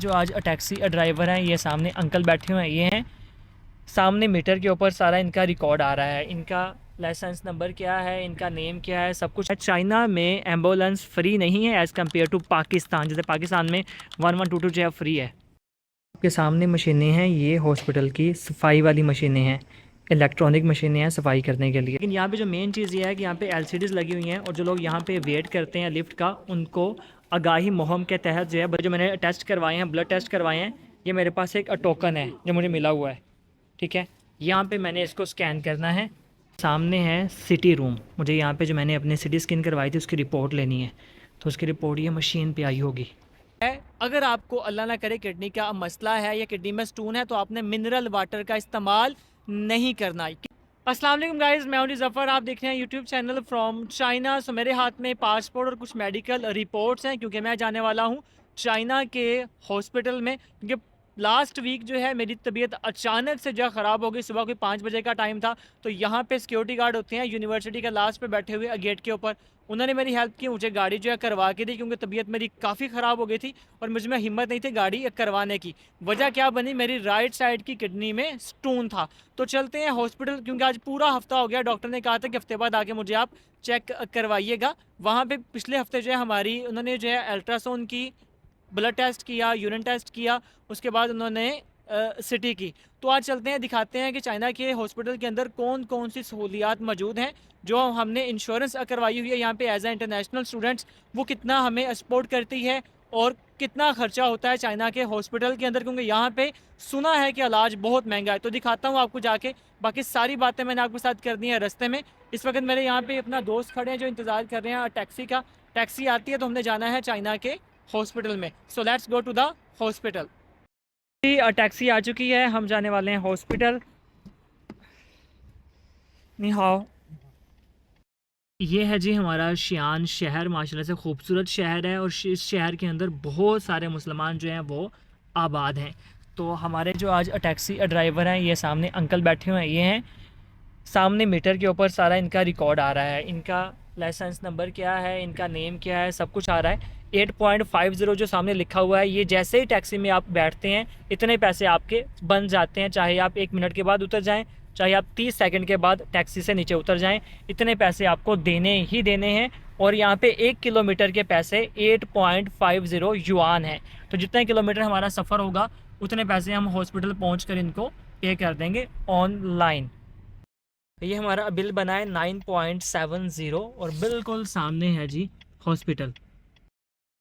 जो आज taxi driver हैं, ये सामने अंकल बैठे हुए हैं, ये हैं सामने मीटर के ऊपर सारा इनका रिकॉर्ड आ रहा है। इनका लाइसेंस नंबर क्या है, इनका नेम क्या है, सब कुछ। चाइना में एम्बुलेंस फ्री नहीं है एज़ कम्पेयर टू पाकिस्तान। जैसे पाकिस्तान में 1122 जो है फ्री है। आपके सामने मशीनें हैं, ये हॉस्पिटल की सफाई वाली मशीनें हैं, इलेक्ट्रॉनिक मशीनें हैं सफाई करने के लिए। लेकिन यहाँ पे जो मेन चीज़ ये है कि यहाँ पे एलसीडीज़ लगी हुई हैं और जो लोग यहाँ पे वेट करते हैं लिफ्ट का, उनको आगाही मुहिम के तहत जो है, जो मैंने टेस्ट करवाए हैं, ब्लड टेस्ट करवाए हैं, ये मेरे पास एक टोकन है जो मुझे मिला हुआ है। ठीक है, यहाँ पे मैंने इसको स्कैन करना है। सामने है सिटी रूम। मुझे यहाँ पे जो मैंने अपनी सिटी स्कैन करवाई थी उसकी रिपोर्ट लेनी है, तो उसकी रिपोर्ट ये मशीन पे आई होगी। अगर आपको अल्लाह ना करे किडनी का मसला है या किडनी में स्टोन है, तो आपने मिनरल वाटर का इस्तेमाल नहीं करना। अस्सलाम वालेकुम गाइस, मैं हूं जफ़र। आप देख रहे हैं यूट्यूब चैनल फ्रॉम चाइना। सो मेरे हाथ में पासपोर्ट और कुछ मेडिकल रिपोर्ट्स हैं, क्योंकि मैं जाने वाला हूं चाइना के हॉस्पिटल में। क्योंकि लास्ट वीक जो है मेरी तबीयत अचानक से जो ख़राब हो गई। सुबह कोई 5 बजे का टाइम था, तो यहाँ पे सिक्योरिटी गार्ड होते हैं यूनिवर्सिटी के लास्ट पे बैठे हुए गेट के ऊपर, उन्होंने मेरी हेल्प की, मुझे गाड़ी जो है करवा के दी, क्योंकि तबीयत मेरी काफ़ी ख़राब हो गई थी और मुझ में हिम्मत नहीं थी गाड़ी करवाने की। वजह क्या बनी, मेरी राइट साइड की किडनी में स्टोन था। तो चलते हैं हॉस्पिटल, क्योंकि आज पूरा हफ्ता हो गया। डॉक्टर ने कहा था कि हफ्ते बाद आके मुझे आप चेक करवाइएगा। वहाँ पे पिछले हफ्ते जो है हमारी उन्होंने जो है अल्ट्रासाउंड की, ब्लड टेस्ट किया, यूरिन टेस्ट किया, उसके बाद उन्होंने सिटी की। तो आज चलते हैं, दिखाते हैं कि चाइना के हॉस्पिटल के अंदर कौन कौन सी सहूलियात मौजूद हैं जो हमने इंश्योरेंस करवाई हुई है यहाँ पे एज ए इंटरनेशनल स्टूडेंट्स। वो कितना हमें सपोर्ट करती है और कितना खर्चा होता है चाइना के हॉस्पिटल के अंदर, क्योंकि यहाँ पे सुना है कि इलाज बहुत महंगा है। तो दिखाता हूँ आपको जाके। बाकी सारी बातें मैंने आपके साथ कर दी हैं रास्ते में। इस वक्त मेरे यहाँ पे अपना दोस्त खड़े हैं जो इंतज़ार कर रहे हैं टैक्सी का। टैक्सी आती है तो हमने जाना है चाइना के हॉस्पिटल में। So let's go to the hospital. Taxi आ चुकी है, हम जाने वाले हैं हॉस्पिटल। नी हाओ। ये है जी हमारा शियान शहर, माशाल्लाह से खूबसूरत शहर है और इस शहर के अंदर बहुत सारे मुसलमान जो हैं वो आबाद हैं। तो हमारे जो आज टैक्सी ड्राइवर हैं, ये सामने अंकल बैठे हुए हैं, ये हैं सामने मीटर के ऊपर सारा इनका रिकॉर्ड आ रहा है। इनका लाइसेंस नंबर क्या है, इनका नेम क्या है, सब कुछ आ रहा है। 8.50 जो सामने लिखा हुआ है, ये जैसे ही टैक्सी में आप बैठते हैं इतने पैसे आपके बन जाते हैं। चाहे आप 1 मिनट के बाद उतर जाएं, चाहे आप 30 सेकंड के बाद टैक्सी से नीचे उतर जाएं, इतने पैसे आपको देने ही देने हैं। और यहाँ पे 1 किलोमीटर के पैसे 8.50 युआन है। तो जितना किलोमीटर हमारा सफ़र होगा उतने पैसे हम हॉस्पिटल पहुँच कर इनको पे कर देंगे ऑनलाइन। ये हमारा बिल बना है 9.70 और बिल्कुल सामने है जी हॉस्पिटल।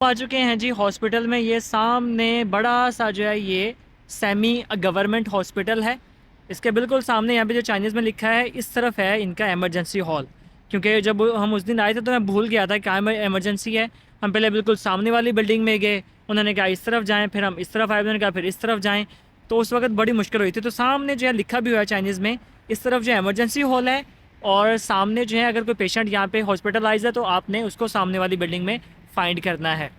आ चुके हैं जी हॉस्पिटल में। ये सामने बड़ा सा जो है ये सेमी गवर्नमेंट हॉस्पिटल है। इसके बिल्कुल सामने यहाँ पे जो चाइनीज़ में लिखा है, इस तरफ है इनका इमरजेंसी हॉल। क्योंकि जब हम उस दिन आए थे तो मैं भूल गया था क्या इमरजेंसी है। हम पहले बिल्कुल सामने वाली बिल्डिंग में गए, उन्होंने कहा इस तरफ जाएँ, फिर हम इस तरफ आए, उन्होंने कहा फिर इस तरफ जाएँ। तो उस वक्त बड़ी मुश्किल हुई थी। तो सामने जो है लिखा भी हुआ है चाइनीज़ में, इस तरफ जो इमरजेंसी हॉल है और सामने जो है अगर कोई पेशेंट यहाँ पे हॉस्पिटलाइज है तो आपने उसको सामने वाली बिल्डिंग में फाइंड करना है।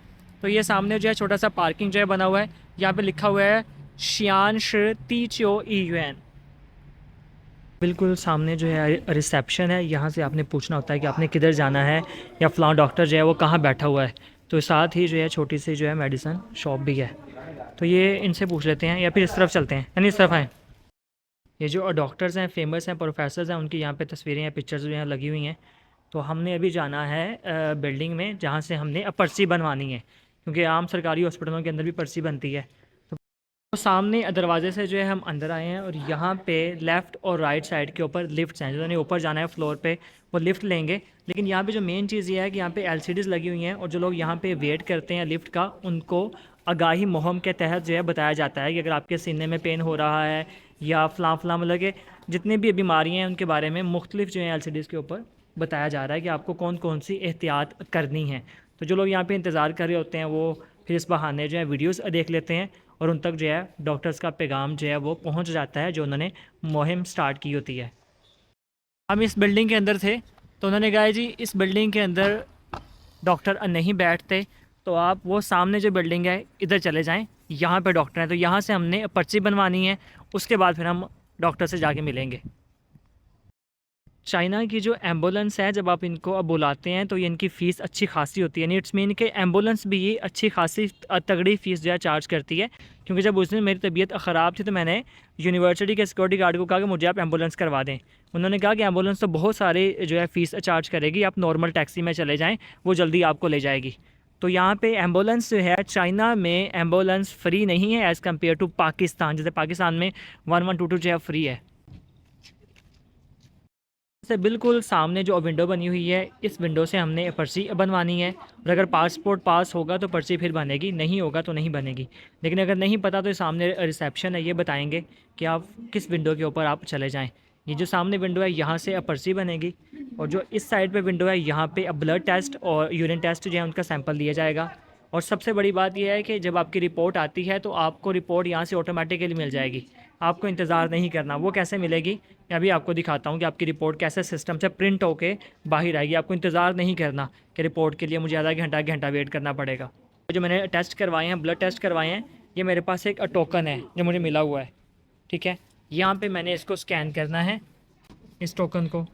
तो ये सामने जो है छोटा सा पार्किंग जो है बना हुआ है, यहाँ पे लिखा हुआ है शियान शी तीचो ईयूएन। बिल्कुल सामने जो है रिसेप्शन है, यहाँ से आपने पूछना होता है कि आपने किधर जाना है या फ़लाँ डॉक्टर जो है वो कहाँ बैठा हुआ है। तो साथ ही जो है छोटी सी जो है मेडिसिन शॉप भी है। तो ये इनसे पूछ लेते हैं या फिर इस तरफ चलते हैं, यानी इस तरफ आएँ। ये जो डॉक्टर्स हैं, फेमस हैं, प्रोफेसर्स हैं, उनकी यहाँ पे तस्वीरें या पिक्चर्स जो हैं लगी हुई हैं। तो हमने अभी जाना है बिल्डिंग में जहाँ से हमने पर्ची बनवानी है, क्योंकि आम सरकारी हॉस्पिटलों के अंदर भी पर्ची बनती है। तो सामने दरवाजे से जो है हम अंदर आए हैं और यहाँ पे लेफ़्ट और राइट साइड के ऊपर लिफ्ट्स हैं। जिन्होंने ऊपर जाना है फ्लोर पे वो लिफ्ट लेंगे। लेकिन यहाँ पे जो मेन चीज़ ये है कि यहाँ पे एलसीडीज़ लगी हुई हैं और जो लोग यहाँ पे वेट करते हैं लिफ्ट का, उनको आगाही मुहिम के तहत जो है बताया जाता है कि अगर आपके सीने में पेन हो रहा है या फ़लाँ फ़लाँ, मतलब कि जितनी भी बीमारियाँ हैं उनके बारे में मुख्तलिफ जो है एलसीडीज़ के ऊपर बताया जा रहा है कि आपको कौन कौन सी एहतियात करनी है। तो जो लोग यहाँ पे इंतज़ार कर रहे होते हैं वो फिर इस बहाने जो है वीडियोस देख लेते हैं और उन तक जो है डॉक्टर्स का पैगाम जो है वो पहुँच जाता है जो उन्होंने मुहिम स्टार्ट की होती है। हम इस बिल्डिंग के अंदर थे तो उन्होंने कहा जी इस बिल्डिंग के अंदर डॉक्टर नहीं बैठते, तो आप वो सामने जो बिल्डिंग है इधर चले जाएँ, यहाँ पे डॉक्टर हैं। तो यहाँ से हमने पर्ची बनवानी है, उसके बाद फिर हम डॉक्टर से जाके मिलेंगे। चाइना की जो एम्बुलेंस है, जब आप इनको अब बुलाते हैं तो ये इनकी फ़ीस अच्छी खासी होती है। यानी इट्स मीन कि एम्बुलेंस भी ये अच्छी खासी तगड़ी फ़ीस जो है चार्ज करती है। क्योंकि जब उस दिन मेरी तबीयत ख़राब थी तो मैंने यूनिवर्सिटी के सिक्योरिटी गार्ड को कहा कि मुझे आप एम्बुलेंस करवा दें। उन्होंने कहा कि एम्बुलेंस तो बहुत सारे जो है फ़ीस चार्ज करेगी, आप नॉर्मल टैक्सी में चले जाएँ, वो जल्दी आपको ले जाएगी। तो यहाँ पे एम्बुलेंस जो है, चाइना में एम्बुलेंस फ्री नहीं है एज़ कम्पेयर टू पाकिस्तान। जैसे पाकिस्तान में 1122 जो है फ्री है। से बिल्कुल सामने जो विंडो बनी हुई है, इस विंडो से हमने पर्ची बनवानी है। और अगर पासपोर्ट पास होगा तो पर्ची फिर बनेगी, नहीं होगा तो नहीं बनेगी। लेकिन अगर नहीं पता तो सामने रिसेप्शन है, ये बताएंगे कि आप किस विंडो के ऊपर आप चले जाएं। ये जो सामने विंडो है, यहाँ से अब पर्ची बनेगी। और जो इस साइड पे विंडो है, यहाँ पे अब ब्लड टेस्ट और यूरिन टेस्ट जो है उनका सैंपल लिया जाएगा। और सबसे बड़ी बात यह है कि जब आपकी रिपोर्ट आती है तो आपको रिपोर्ट यहाँ से ऑटोमेटिकली मिल जाएगी, आपको इंतज़ार नहीं करना। वो कैसे मिलेगी, मैं अभी आपको दिखाता हूँ कि आपकी रिपोर्ट कैसे सिस्टम से प्रिंट होके बाहर आएगी। आपको इंतज़ार नहीं करना कि रिपोर्ट के लिए मुझे आधा घंटा वेट करना पड़ेगा। जो मैंने टेस्ट करवाए हैं, ब्लड टेस्ट करवाए हैं, ये मेरे पास एक टोकन है जो मुझे मिला हुआ है, ठीक है। यहाँ पे मैंने इसको स्कैन करना है, इस टोकन को,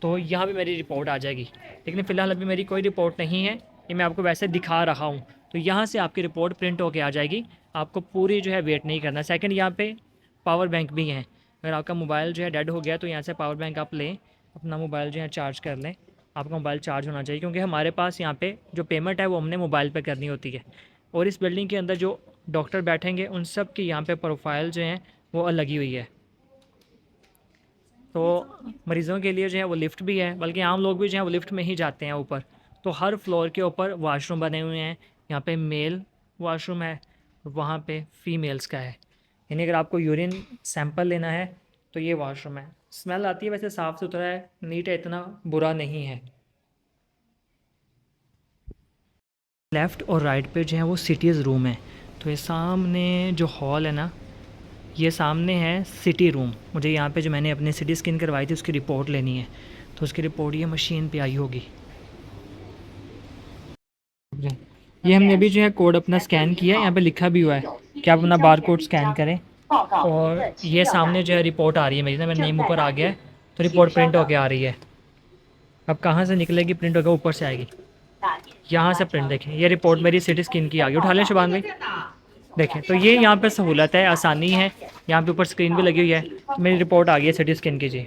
तो यहाँ पे मेरी रिपोर्ट आ जाएगी। लेकिन फ़िलहाल अभी मेरी कोई रिपोर्ट नहीं है, ये मैं आपको वैसे दिखा रहा हूँ। तो यहाँ से आपकी रिपोर्ट प्रिंट होके आ जाएगी, आपको पूरी जो है वेट नहीं करना। सेकंड, यहाँ पे पावर बैंक भी हैं। अगर आपका मोबाइल जो है डेड हो गया तो यहाँ से पावर बैंक आप लें, अपना मोबाइल जो है चार्ज कर लें। आपका मोबाइल चार्ज होना चाहिए, क्योंकि हमारे पास यहाँ पे जो पेमेंट है वो हमने मोबाइल पे करनी होती है। और इस बिल्डिंग के अंदर जो डॉक्टर बैठेंगे उन सब की यहाँ पे प्रोफाइल जो हैं वो लगी हुई है। तो मरीज़ों के लिए जो है वो लिफ़्ट भी है, बल्कि आम लोग भी जो है वो लिफ़्ट में ही जाते हैं ऊपर। तो हर फ्लोर के ऊपर वाशरूम बने हुए हैं। यहाँ पे मेल वाशरूम है, वहाँ पे फ़ीमेल्स का है। यानी अगर आपको यूरिन सैंपल लेना है तो ये वाशरूम है। स्मेल आती है, वैसे साफ़ सुथरा है, नीट है, इतना बुरा नहीं है। लेफ़्ट और राइट पे जो है वो सिटीज़ रूम है। तो ये सामने जो हॉल है ना, ये सामने है सिटी रूम। मुझे यहाँ पे जो मैंने अपनी सिटी स्किन करवाई थी उसकी रिपोर्ट लेनी है, तो उसकी रिपोर्ट ये मशीन पे आई होगी। ये हमने अभी जो है कोड अपना स्कैन किया है, यहाँ पे लिखा भी हुआ है कि आप अपना बार कोड स्कैन करें। और ये सामने जो है रिपोर्ट आ रही है मेरी ना, मेरा नेम ऊपर आ गया है, तो रिपोर्ट प्रिंट होके आ रही है। अब कहाँ से निकलेगी प्रिंट होकर, ऊपर से आएगी, यहाँ से प्रिंट। देखें ये रिपोर्ट मेरी सिटी स्किन की आ गई। उठा लें शुभान भाई, देखें। तो ये यहाँ पे सहूलत है, आसानी है, यहाँ पे ऊपर स्क्रीन भी लगी हुई है। तो मेरी रिपोर्ट आ गई है सिटी स्किन की जी।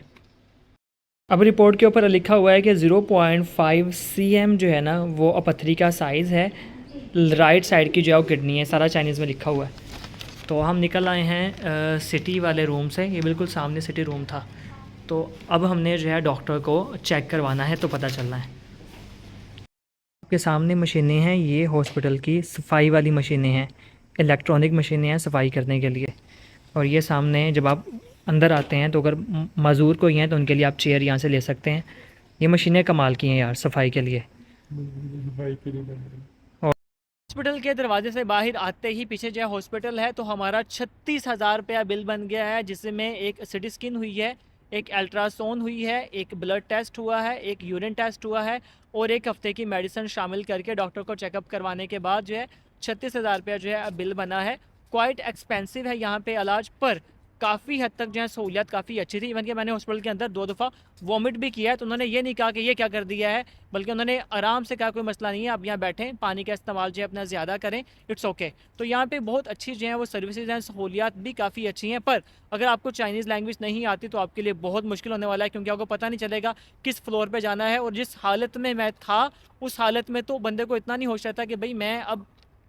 अब रिपोर्ट के ऊपर लिखा हुआ है कि 0.5 cm जो है ना वो अपथरी का साइज़ है, राइट साइड की जो है वो किडनी है, सारा चाइनीज़ में लिखा हुआ है। तो हम निकल आए हैं सिटी वाले रूम से, ये बिल्कुल सामने सिटी रूम था। तो अब हमने जो है डॉक्टर को चेक करवाना है तो पता चलना है। आपके सामने मशीनें हैं, ये हॉस्पिटल की सफाई वाली मशीनें हैं, इलेक्ट्रॉनिक मशीनें हैं सफाई करने के लिए। और ये सामने जब आप अंदर आते हैं तो अगर मज़दूर कोई हैं तो उनके लिए आप चेयर यहाँ से ले सकते हैं। ये मशीनें कमाल की हैं यार सफाई के लिए। और हॉस्पिटल के दरवाजे से बाहर आते ही पीछे जो है हॉस्पिटल है, तो हमारा 36,000 रुपया बिल बन गया है, जिसमें एक सिटी स्किन हुई है, एक अल्ट्रासाउंड हुई है, एक ब्लड टेस्ट हुआ है, एक यूरिन टेस्ट हुआ है, और एक हफ्ते की मेडिसिन शामिल करके डॉक्टर को चेकअप करवाने के बाद जो है 36,000 रुपया जो है बिल बना है। क्वाइट एक्सपेंसिव है यहाँ पे इलाज, पर काफ़ी हद तक जो है सहूलियत काफ़ी अच्छी थी। इवन कि मैंने हॉस्पिटल के अंदर 2 दफ़ा वॉमिट भी किया है, तो उन्होंने ये नहीं कहा कि ये क्या कर दिया है, बल्कि उन्होंने आराम से कहा कोई मसला नहीं है, आप यहाँ बैठें, पानी का इस्तेमाल जो है अपना ज़्यादा करें, इट्स ओके। तो यहाँ पे बहुत अच्छी जो है वो सर्विसेज हैं, सहूलियात भी काफ़ी अच्छी हैं। पर अगर आपको चाइनीज़ लैंग्वेज नहीं आती तो आपके लिए बहुत मुश्किल होने वाला है, क्योंकि आपको पता नहीं चलेगा किस फ्लोर पर जाना है। और जिस हालत में मैं था उस हालत में तो बंदे को इतना नहीं होश रहता कि भाई मैं अब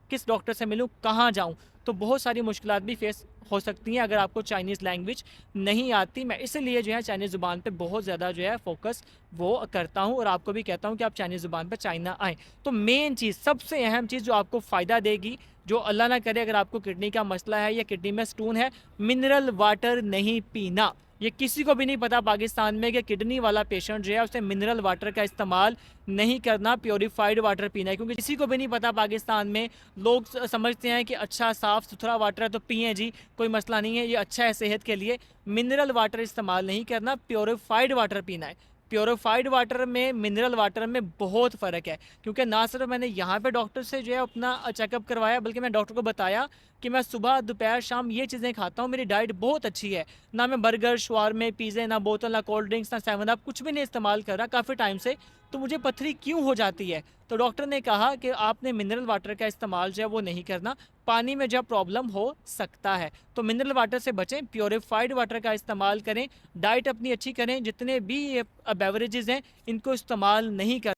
किस डॉक्टर से मिलूँ, कहाँ जाऊँ। तो बहुत सारी मुश्किलात भी फेस हो सकती हैं अगर आपको चाइनीज़ लैंग्वेज नहीं आती। मैं इसलिए जो है चाइनीज़ ज़ुबान पे बहुत ज़्यादा जो है फोकस वो करता हूँ, और आपको भी कहता हूँ कि आप चाइनीज़ ज़ुबान पे चाइना आएँ। तो मेन चीज़, सबसे अहम चीज़ जो आपको फ़ायदा देगी, जो अल्लाह ना करे अगर आपको किडनी का मसला है या किडनी में स्टोन है, मिनरल वाटर नहीं पीना। ये किसी को भी नहीं पता पाकिस्तान में कि किडनी वाला पेशेंट जो है उसे मिनरल वाटर का इस्तेमाल नहीं करना, प्योरीफाइड वाटर पीना है। क्योंकि किसी को भी नहीं पता पाकिस्तान में, लोग समझते हैं कि अच्छा साफ़ सुथरा वाटर है तो पिए जी, कोई मसला नहीं है, ये अच्छा है सेहत के लिए। मिनरल वाटर इस्तेमाल नहीं करना, प्योरीफाइड वाटर पीना है। प्योरीफाइड वाटर में मिनरल वाटर में बहुत फ़र्क है, क्योंकि ना सिर्फ मैंने यहाँ पे डॉक्टर से जो है अपना चेकअप करवाया, बल्कि मैं डॉक्टर को बताया कि मैं सुबह दोपहर शाम ये चीज़ें खाता हूँ, मेरी डाइट बहुत अच्छी है, ना मैं बर्गर शवारमे पिज़्ज़े ना बोतल ना कोल्ड ड्रिंक्स ना 7 अप कुछ भी नहीं इस्तेमाल कर रहा काफ़ी टाइम से, तो मुझे पथरी क्यों हो जाती है? तो डॉक्टर ने कहा कि आपने मिनरल वाटर का इस्तेमाल जो है वो नहीं करना, पानी में जब प्रॉब्लम हो सकता है, तो मिनरल वाटर से बचें, प्योरीफाइड वाटर का इस्तेमाल करें, डाइट अपनी अच्छी करें, जितने भी ये बेवरेजेस हैं इनको इस्तेमाल नहीं करें,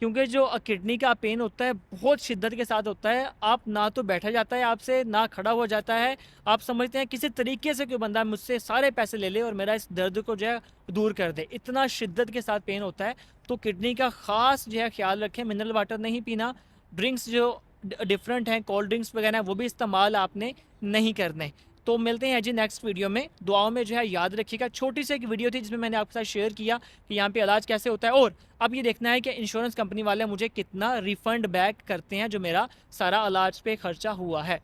क्योंकि जो किडनी का पेन होता है बहुत शिद्दत के साथ होता है, आप ना तो बैठा जाता है आपसे ना खड़ा हो जाता है, आप समझते हैं किसी तरीके से कोई बंदा मुझसे सारे पैसे ले ले और मेरा इस दर्द को जो है दूर कर दे, इतना शिद्दत के साथ पेन होता है। तो किडनी का ख़ास जो है ख्याल रखें, मिनरल वाटर नहीं पीना, ड्रिंक्स जो डिफरेंट हैं कोल्ड ड्रिंक्स वगैरह वो भी इस्तेमाल आपने नहीं करने। तो मिलते हैं जी नेक्स्ट वीडियो में, दुआओं में जो है याद रखिएगा। छोटी सी एक वीडियो थी जिसमें मैंने आपके साथ शेयर किया कि यहाँ पे इलाज कैसे होता है, और अब ये देखना है कि इंश्योरेंस कंपनी वाले मुझे कितना रिफंड बैक करते हैं जो मेरा सारा इलाज पे खर्चा हुआ है।